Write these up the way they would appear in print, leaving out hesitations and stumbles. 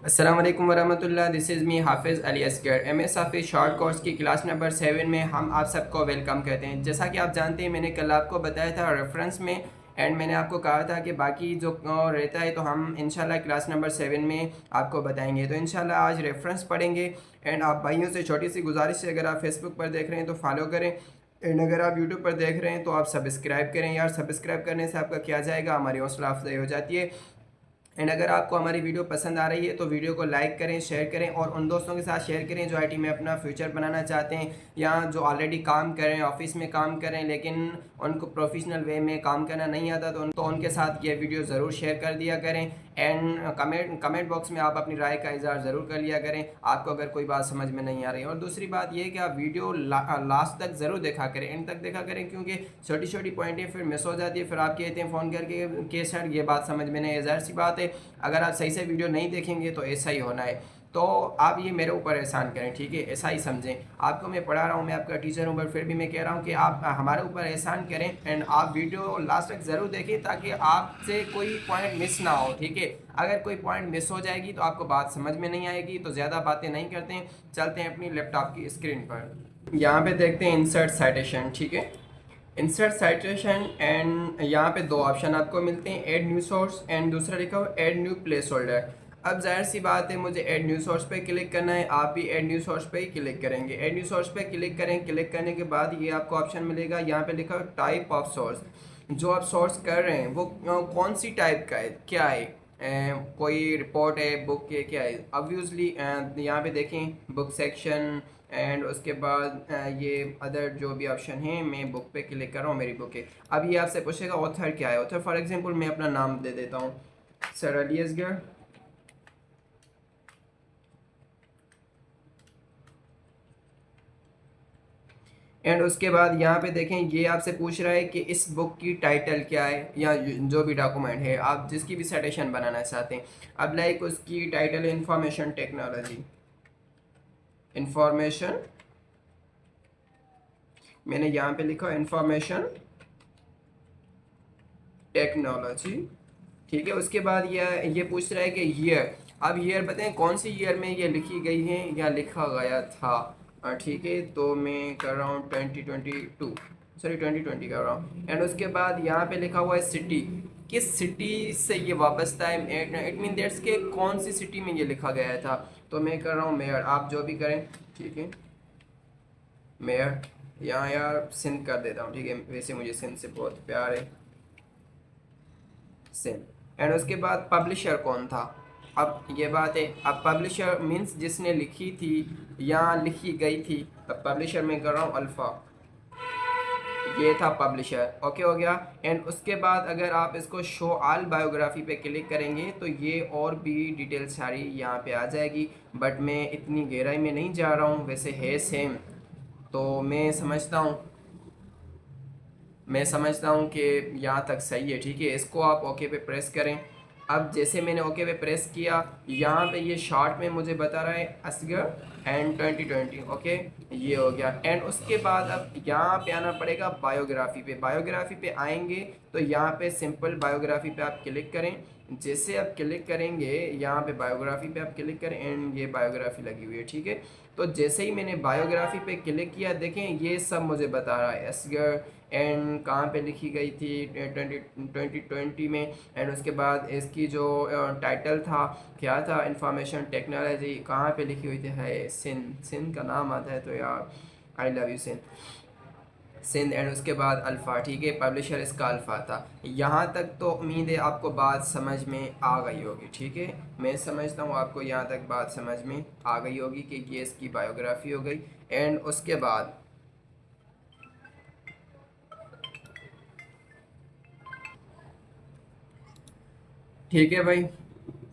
अस्सलाम वालेकुम वरहमतुल्लाह। This is me हाफिज़ अली असगर। MS हाफिज़ शॉर्ट कोर्स की क्लास नंबर 7 में हम आप सबको वेलकम कहते हैं। जैसा कि आप जानते हैं, मैंने कल आपको बताया था रेफरेंस में, एंड मैंने आपको कहा था कि बाकी जो रहता है तो हम इंशाल्लाह क्लास नंबर 7 में आपको बताएंगे। तो इंशाल्लाह आज रेफरेंस पढ़ेंगे। एंड आप भाइयों से छोटी सी गुजारिश है, अगर आप फेसबुक पर देख रहे हैं तो फॉलो करें, एंड अगर आप यूट्यूब पर देख रहे हैं तो आप सब्सक्राइब करें। यार सब्सक्राइब करने से आपका क्या जाएगा, हमारी हौसला अफजाई हो जाती है। एंड अगर आपको हमारी वीडियो पसंद आ रही है तो वीडियो को लाइक करें, शेयर करें और उन दोस्तों के साथ शेयर करें जो आईटी में अपना फ्यूचर बनाना चाहते हैं, या जो ऑलरेडी काम करें, ऑफिस में काम करें, लेकिन उनको प्रोफेशनल वे में काम करना नहीं आता, तो उनके साथ ये वीडियो ज़रूर शेयर कर दिया करें। एंड कमेंट बॉक्स में आप अपनी राय का इजहार ज़रूर कर लिया करें, आपको अगर कोई बात समझ में नहीं आ रही। और दूसरी बात यह कि आप वीडियो लास्ट तक ज़रूर देखा करें, एंड तक देखा करें, क्योंकि छोटी छोटी पॉइंटें फिर मिस हो जाती है। फिर आप कहते हैं फ़ोन करके कि सर ये बात समझ में नहीं, ज़ाहिर सी बात है अगर आप सही से वीडियो नहीं देखेंगे तो ऐसा ही होना है। तो आप ये मेरे ऊपर एहसान करें, ठीक है, ऐसा ही समझें। आपको मैं पढ़ा रहा हूँ, मैं आपका टीचर हूँ, पर फिर भी मैं कह रहा हूँ कि आप हमारे ऊपर एहसान करें एंड आप वीडियो लास्ट तक ज़रूर देखें, ताकि आपसे कोई पॉइंट मिस ना हो, ठीक है। अगर कोई पॉइंट मिस हो जाएगी तो आपको बात समझ में नहीं आएगी। तो ज़्यादा बातें नहीं करते हैं, चलते हैं अपनी लैपटॉप की स्क्रीन पर। यहाँ पे देखते हैं इंसर्ट साइटेशन, ठीक है। इंसर्ट साइटेशन, एंड यहाँ पे दो ऑप्शन आपको मिलते हैं, ऐड न्यू सोर्स एंड दूसरा लिखा हुआ ऐड न्यू प्लेस होल्डर। अब जाहिर सी बात है, मुझे ऐड न्यू सोर्स पे क्लिक करना है, आप भी ऐड न्यू सोर्स पे ही क्लिक करेंगे। ऐड न्यू सोर्स पे क्लिक करें, क्लिक करने के बाद ये आपको ऑप्शन मिलेगा, यहाँ पे लिखा हुआ टाइप ऑफ सोर्स। जो आप सोर्स कर रहे हैं वो कौन सी टाइप का है, क्या है, कोई रिपोर्ट है, बुक है, क्या है। ऑब्वियसली यहाँ पे देखें बुक सेक्शन, एंड उसके बाद ये अदर जो भी ऑप्शन है, मैं बुक पे क्लिक कर रहा हूँ, मेरी बुक है। अब ये आपसे पूछेगा ऑथर क्या है। ऑथर फॉर एग्जांपल मैं अपना नाम दे देता हूँ, सर अली असगर। एंड उसके बाद यहाँ पे देखें, ये आपसे पूछ रहा है कि इस बुक की टाइटल क्या है, या जो भी डॉक्यूमेंट है आप जिसकी भी साइटेशन बनाना चाहते हैं। अब लाइक उसकी टाइटल है इंफॉर्मेशन टेक्नोलॉजी, इंफॉर्मेशन, मैंने यहाँ पे लिखा इंफॉर्मेशन टेक्नोलॉजी, ठीक है। उसके बाद ये पूछ रहा है कि ईयर, अब ईयर बताएं कौन सी ईयर में ये लिखी गई है या लिखा गया था। ठीक है, तो मैं कर रहा हूँ 2022, सॉरी 2020 कर रहा हूँ। एंड उसके बाद यहाँ पे लिखा हुआ है सिटी, किस सिटी से ये वाबस्ता है, इट मीन दैट्स के कौन सी सिटी में ये लिखा गया था। तो मैं कर रहा हूँ मेयर, आप जो भी करें, ठीक है, मेयर। यहाँ यार सिंध कर देता हूँ, ठीक है, वैसे मुझे सिंध से बहुत प्यार है, सिंध। एंड उसके बाद पब्लिशर कौन था। अब ये बात है, अब पब्लिशर मीन्स जिसने लिखी थी या लिखी गई थी। अब पब्लिशर में कर रहा हूँ अल्फ़ा, ये था पब्लिशर, ओके हो गया। एंड उसके बाद अगर आप इसको शो ऑल बायोग्राफी पे क्लिक करेंगे तो ये और भी डिटेल सारी यहाँ पे आ जाएगी, बट मैं इतनी गहराई में नहीं जा रहा हूँ, वैसे है सेम। तो मैं समझता हूँ कि यहाँ तक सही है, ठीक है। इसको आप ओके पे प्रेस करें। अब जैसे मैंने ओके पे प्रेस किया, यहाँ पे ये शॉर्ट में मुझे बता रहा है असगर एंड 2020, ओके, ये हो गया। एंड उसके बाद अब यहाँ पे आना पड़ेगा बायोग्राफी पे। बायोग्राफी पे आएंगे तो यहाँ पे सिंपल बायोग्राफी पे आप क्लिक करें। जैसे आप क्लिक करेंगे, यहाँ पे बायोग्राफी पे आप क्लिक करें, एंड ये बायोग्राफी लगी हुई है, ठीक है। तो जैसे ही मैंने बायोग्राफी पे क्लिक किया, देखें ये सब मुझे बता रहा है असगर, एंड कहाँ पे लिखी गई थी, 2020 में। एंड उसके बाद इसकी जो टाइटल था, क्या था, इंफॉर्मेशन टेक्नोलॉजी, कहाँ पे लिखी हुई थी, है सिंध, सिंध का नाम आता है तो यार I love you Sindh, Sindh. And उसके बाद अल्फ़ा, ठीक है, पब्लिशर इसका अल्फ़ा था। यहाँ तक तो उम्मीद है आपको बात समझ में आ गई होगी, ठीक है। मैं समझता हूँ आपको यहाँ तक बात समझ में आ गई होगी कि ये इसकी बायोग्राफी हो गई। एंड उसके बाद ठीक है भाई,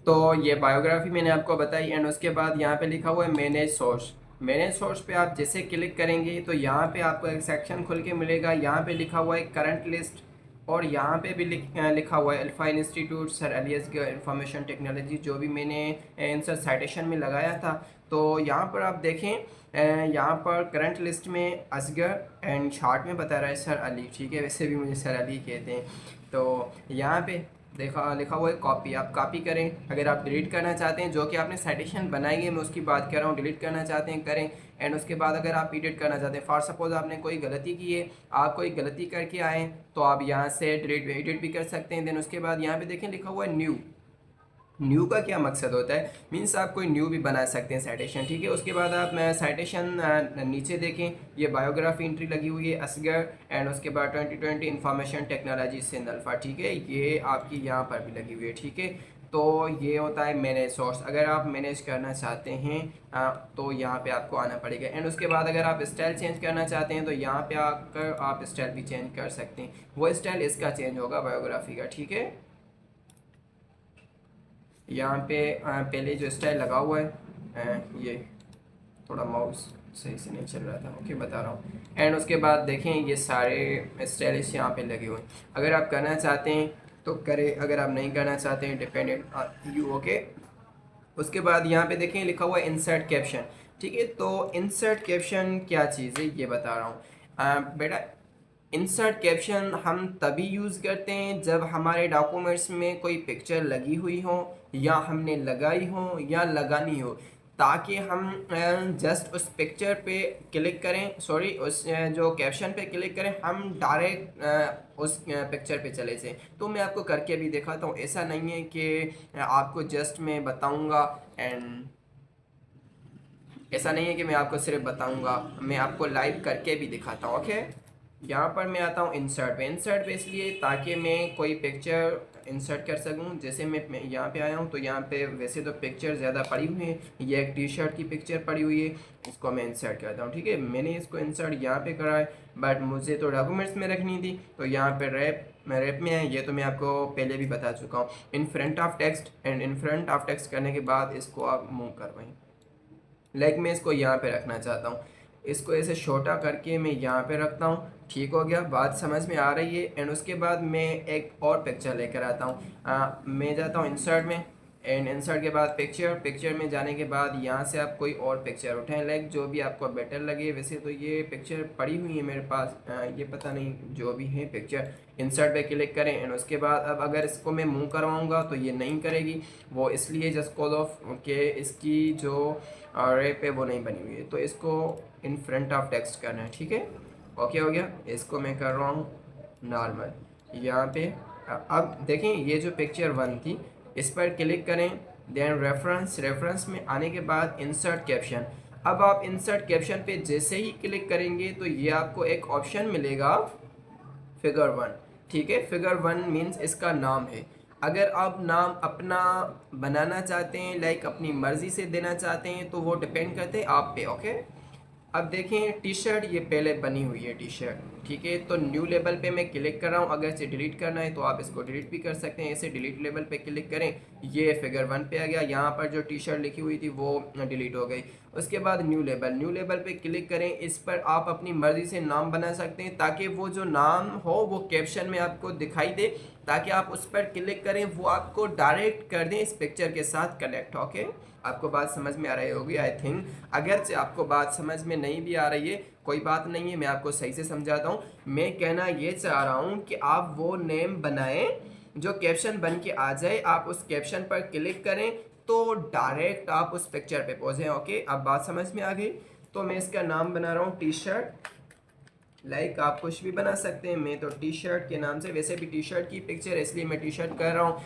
तो ये बायोग्राफी मैंने आपको बताई। एंड उसके बाद यहाँ पे लिखा हुआ है मैनेज सोर्स। मैनेज सोर्स पे आप जैसे क्लिक करेंगे तो यहाँ पे आपको एक सेक्शन खुल के मिलेगा, यहाँ पे लिखा हुआ है करंट लिस्ट, और यहाँ पे भी लिखा हुआ है alpha institute sir Ali Asghar information technology, जो भी मैंने आंसर साइटेशन में लगाया था। तो यहाँ पर आप देखें, यहाँ पर करंट लिस्ट में असगर एंड शॉर्ट में बता रहा है सर अली, ठीक है, वैसे भी मुझे सर अली कहते हैं। तो यहाँ पे देखा लिखा हुआ है कॉपी, आप कॉपी करें। अगर आप डिलीट करना चाहते हैं, जो कि आपने साइटेशन बनाई है, मैं उसकी बात कर रहा हूँ, डिलीट करना चाहते हैं करें। एंड उसके बाद अगर आप एडिट करना चाहते हैं, फॉर सपोज आपने कोई गलती की है, आप कोई गलती करके आए, तो आप यहाँ से डिलीट एडिट भी कर सकते हैं। देन उसके बाद यहाँ पे देखें लिखा हुआ है न्यू। न्यू का क्या मकसद होता है, मीन्स आप कोई न्यू भी बना सकते हैं साइटेशन, ठीक है। उसके बाद आप साइटेशन नीचे देखें, ये बायोग्राफी एंट्री लगी हुई है असगर, एंड उसके बाद 2020 इंफॉर्मेशन टेक्नोलॉजी से अल्फा, ठीक है, ये आपकी यहाँ पर भी लगी हुई है, ठीक है। तो ये होता है मैनेज सोर्स। अगर आप मैनेज करना चाहते हैं तो यहाँ पे आपको आना पड़ेगा। एंड उसके बाद अगर आप स्टाइल चेंज करना चाहते हैं तो यहाँ पे आकर आप स्टाइल भी चेंज कर सकते हैं। वो स्टाइल इसका चेंज होगा बायोग्राफी का, ठीक है। यहाँ पे पहले जो स्टाइल लगा हुआ है ये थोड़ा माउस सही से नहीं चल रहा था, ओके बता रहा हूँ। एंड उसके बाद देखें ये सारे स्टाइलिश यहाँ पे लगे हुए हैं। अगर आप करना चाहते हैं तो करें, अगर आप नहीं करना चाहते हैं डिपेंडेंट यू, ओके। उसके बाद यहाँ पे देखें लिखा हुआ है इंसर्ट कैप्शन, ठीक है। तो इंसर्ट कैप्शन क्या चीज़ है ये बता रहा हूँ बेटा। इंसर्ट कैप्शन हम तभी यूज़ करते हैं जब हमारे डॉक्यूमेंट्स में कोई पिक्चर लगी हुई हो, या हमने लगाई हो, या लगानी हो, ताकि हम जस्ट उस पिक्चर पे क्लिक करें, सॉरी उस जो कैप्शन पे क्लिक करें, हम डायरेक्ट उस पिक्चर पे चले जाएं। तो मैं आपको करके भी दिखाता हूँ। ऐसा नहीं है कि आपको जस्ट मैं बताऊँगा एंड ऐसा नहीं है कि मैं आपको सिर्फ बताऊंगा, मैं आपको लाइव करके भी दिखाता हूँ, ओके। यहाँ पर मैं आता हूँ इंसर्ट पे। इंसर्ट पे इसलिए ताकि मैं कोई पिक्चर इंसर्ट कर सकूँ। जैसे मैं यहाँ पे आया हूँ तो यहाँ पे वैसे तो पिक्चर ज़्यादा पड़ी हुई है, ये एक टी शर्ट की पिक्चर पड़ी हुई है, इसको मैं इंसर्ट करता हूँ, ठीक है। मैंने इसको इंसर्ट यहाँ पे करा है, बट मुझे तो डॉक्यूमेंट्स में रखनी थी, तो यहाँ पे रैप में है। ये तो मैं आपको पहले भी बता चुका हूँ, in front of text. And in front of text करने के बाद इसको आप मूव करवाएं, लाइक मैं इसको यहाँ पे रखना चाहता हूँ, इसको ऐसे छोटा करके मैं यहाँ पे रखता हूँ, ठीक हो गया, बात समझ में आ रही है। एंड उसके बाद मैं एक और पिक्चर लेकर आता हूँ, मैं जाता हूँ इंसर्ट में, एंड इंसर्ट के बाद पिक्चर, पिक्चर में जाने के बाद यहाँ से आप कोई और पिक्चर उठाएं, लाइक जो भी आपको बेटर लगे। वैसे तो ये पिक्चर पड़ी हुई है मेरे पास, ये पता नहीं जो भी है पिक्चर। इंसर्ट पे क्लिक करें, एंड उसके बाद अब अगर इसको मैं मूव करवाऊँगा तो ये नहीं करेगी, वो इसलिए जस्ट कॉज ऑफ के इसकी जो रेप है वो नहीं बनी हुई है। तो इसको इन फ्रंट ऑफ टेक्स्ट करना है, ठीक है, ओके हो गया। इसको मैं कर रहा हूँ नॉर्मल यहाँ पे। अब देखें ये जो पिक्चर 1 थी, इस पर क्लिक करें, देन रेफरेंस, रेफरेंस में आने के बाद इंसर्ट कैप्शन। अब आप इंसर्ट कैप्शन पे जैसे ही क्लिक करेंगे तो ये आपको एक ऑप्शन मिलेगा फिगर 1, ठीक है। फिगर 1 मीन्स इसका नाम है। अगर आप नाम अपना बनाना चाहते हैं, लाइक अपनी मर्ज़ी से देना चाहते हैं, तो वो डिपेंड करते हैं आप पे, ओके। अब देखें टी शर्ट ये पहले बनी हुई है टी शर्ट, ठीक है। तो न्यू लेबल पे मैं क्लिक कर रहा हूँ। अगर इसे डिलीट करना है तो आप इसको डिलीट भी कर सकते हैं, ऐसे डिलीट लेबल पे क्लिक करें, ये फिगर 1 पे आ गया। यहाँ पर जो टी शर्ट लिखी हुई थी वो डिलीट हो गई। उसके बाद न्यू लेबल, न्यू लेबल पे क्लिक करें। इस पर आप अपनी मर्ज़ी से नाम बना सकते हैं, ताकि वो जो नाम हो वो कैप्शन में आपको दिखाई दे, ताकि आप उस पर क्लिक करें, वो आपको डायरेक्ट कर दें इस पिक्चर के साथ कनेक्ट, ओके। आपको बात समझ में आ रही होगी आई थिंक। अगर से आपको बात समझ में नहीं भी आ रही है कोई बात नहीं है, मैं आपको सही से समझाता हूँ। मैं कहना ये चाह रहा हूँ कि आप वो नेम बनाएं जो कैप्शन बन के आ जाए, आप उस कैप्शन पर क्लिक करें तो डायरेक्ट आप उस पिक्चर पे पहुँचे, ओके। अब बात समझ में आ गई। तो मैं इसका नाम बना रहा हूँ टी शर्ट, लाइक आप कुछ भी बना सकते हैं, मैं तो टी शर्ट के नाम से, वैसे भी टी शर्ट की पिक्चर है इसलिए मैं टी शर्ट कर रहा हूँ।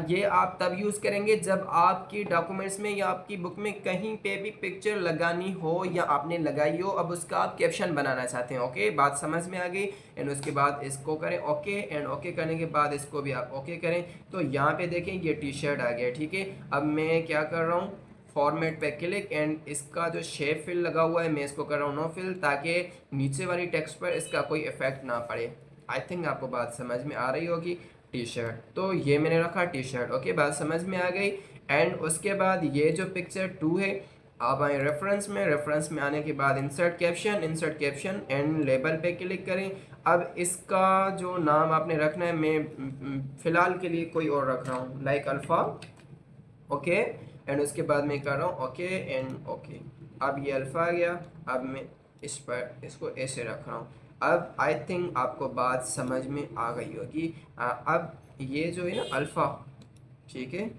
ये आप तब यूज़ करेंगे जब आपकी डॉक्यूमेंट्स में या आपकी बुक में कहीं पे भी पिक्चर लगानी हो या आपने लगाई हो, अब उसका आप कैप्शन बनाना चाहते हैं, ओके। बात समझ में आ गई। एंड उसके बाद इसको करें ओके, एंड ओके करने के बाद इसको भी आप ओके करें। तो यहाँ पे देखें ये टी शर्ट आ गया, ठीक है। अब मैं क्या कर रहा हूँ, फॉर्मेट पे क्लिक, एंड इसका जो शेप फिल लगा हुआ है मैं इसको कर रहा हूँ नो फिल, ताकि नीचे वाली टेक्स्ट पर इसका कोई इफेक्ट ना पड़े। आई थिंक आपको बात समझ में आ रही होगी। टी शर्ट तो ये मैंने रखा टी शर्ट, ओके, बात समझ में आ गई। एंड उसके बाद ये जो पिक्चर 2 है, आप आए रेफरेंस में, रेफरेंस में आने के बाद insert caption, insert caption and label पे क्लिक करें। अब इसका जो नाम आपने रखना है, मैं फ़िलहाल के लिए कोई और रख रहा हूँ, लाइक अल्फ़ा, ओके। एंड उसके बाद मैं कर रहा हूँ ओके एंड ओके। अब ये अल्फ़ा आ गया। अब मैं इस पर इसको ऐसे रख रहा हूँ। अब आई थिंक आपको बात समझ में आ गई होगी। अब ये जो है ना अल्फ़ा, ठीक है,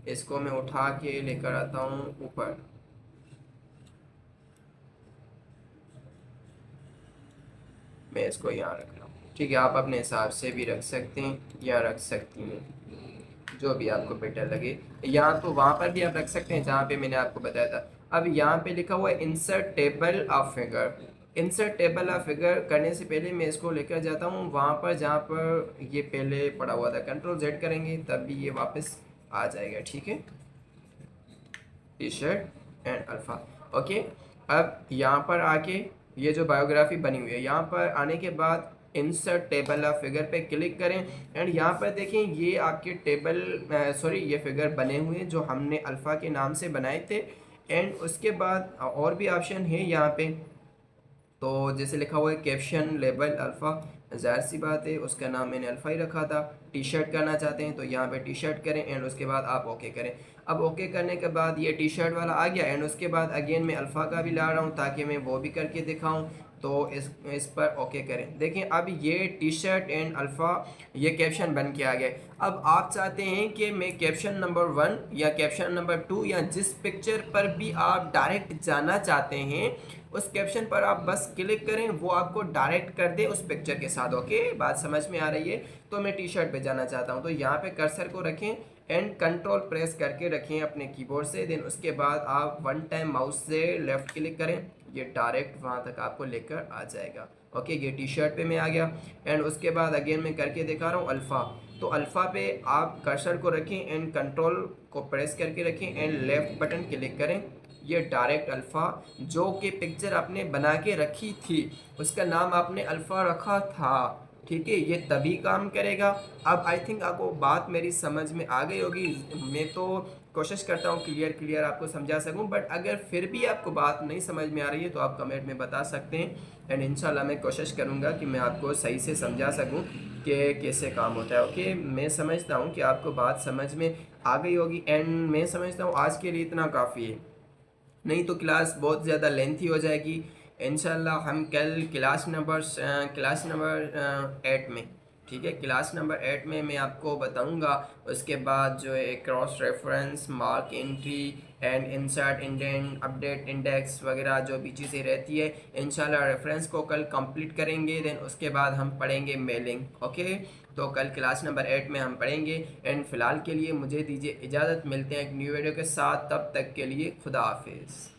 इसको मैं उठा के लेकर आता हूँ ऊपर। मैं इसको यहाँ रख रहा हूँ, ठीक है। आप अपने हिसाब से भी रख सकते हैं या रख सकती हैं, जो भी आपको बेटर लगे। यहाँ तो वहाँ पर भी आप रख सकते हैं जहाँ पे मैंने आपको बताया था। अब यहाँ पे लिखा हुआ है insert table of figure. Insert table of figure करने से पहले मैं इसको लेकर जाता हूँ वहाँ पर जहाँ पर ये पहले पड़ा हुआ था। कंट्रोल जेड करेंगे तब भी ये वापस आ जाएगा, ठीक है। T shirt and alpha, okay. अब यहाँ पर आके ये जो बायोग्राफी बनी हुई है, यहाँ पर आने के बाद इंसर्ट टेबल ऑफ फिगर पे क्लिक करें एंड यहाँ पर देखें ये आपके टेबल सॉरी ये फिगर बने हुए हैं जो हमने अल्फ़ा के नाम से बनाए थे। एंड उसके बाद और भी ऑप्शन है यहाँ पे, तो जैसे लिखा हुआ है कैप्शन लेबल अल्फ़ा, ज़ाहिर सी बात है उसका नाम मैंने अल्फ़ा ही रखा था। टी शर्ट करना चाहते हैं तो यहाँ पे टी शर्ट करें एंड उसके बाद आप ओके करें। अब ओके करने के बाद ये टी शर्ट वाला आ गया एंड उसके बाद अगेन मैं अल्फ़ा का भी ला रहा हूँ ताकि मैं वो भी करके दिखाऊँ। तो इस पर ओके करें। देखें अब ये टी शर्ट एंड अल्फ़ा ये कैप्शन बन के आ गए। अब आप चाहते हैं कि मैं कैप्शन नंबर 1 या कैप्शन नंबर 2 या जिस पिक्चर पर भी आप डायरेक्ट जाना चाहते हैं उस कैप्शन पर आप बस क्लिक करें, वो आपको डायरेक्ट कर दे उस पिक्चर के साथ। ओके, बात समझ में आ रही है। तो मैं टी शर्ट पे जाना चाहता हूँ तो यहाँ पे कर्सर को रखें एंड कंट्रोल प्रेस करके रखें अपने कीबोर्ड से। देन उसके बाद आप वन टाइम माउस से लेफ्ट क्लिक करें, ये डायरेक्ट वहाँ तक आपको लेकर आ जाएगा। ओके, ये टी शर्ट पे मैं आ गया एंड उसके बाद अगेन मैं करके दिखा रहा हूँ अल्फ़ा। तो अल्फ़ा पे आप कर्सर को रखें एंड कंट्रोल को प्रेस करके रखें एंड लेफ़्ट बटन क्लिक करें। ये डायरेक्ट अल्फ़ा जो कि पिक्चर आपने बना के रखी थी उसका नाम आपने अल्फ़ा रखा था, ठीक है, ये तभी काम करेगा। अब आई थिंक आपको बात मेरी समझ में आ गई होगी। मैं तो कोशिश करता हूँ क्लियर आपको समझा सकूँ, बट अगर फिर भी आपको बात नहीं समझ में आ रही है तो आप कमेंट में बता सकते हैं एंड इंशाल्लाह मैं कोशिश करूँगा कि मैं आपको सही से समझा सकूँ कि कैसे काम होता है। ओके, मैं समझता हूँ कि आपको बात समझ में आ गई होगी एंड मैं समझता हूँ आज के लिए इतना काफ़ी है, नहीं तो क्लास बहुत ज़्यादा लेंथी हो जाएगी। इंशाल्लाह हम कल क्लास नंबर 8 में, ठीक है, क्लास नंबर 8 में मैं आपको बताऊंगा। उसके बाद जो है cross reference, mark entry and insert, indent, update index वगैरह जो भी चीज़ें रहती है इंशाल्लाह रेफरेंस को कल कंप्लीट करेंगे। देन उसके बाद हम पढ़ेंगे मेलिंग। ओके, तो कल क्लास नंबर 8 में हम पढ़ेंगे एंड फ़िलहाल के लिए मुझे दीजिए इजाज़त। मिलते हैं एक न्यू वीडियो के साथ, तब तक के लिए खुदा हाफिज़।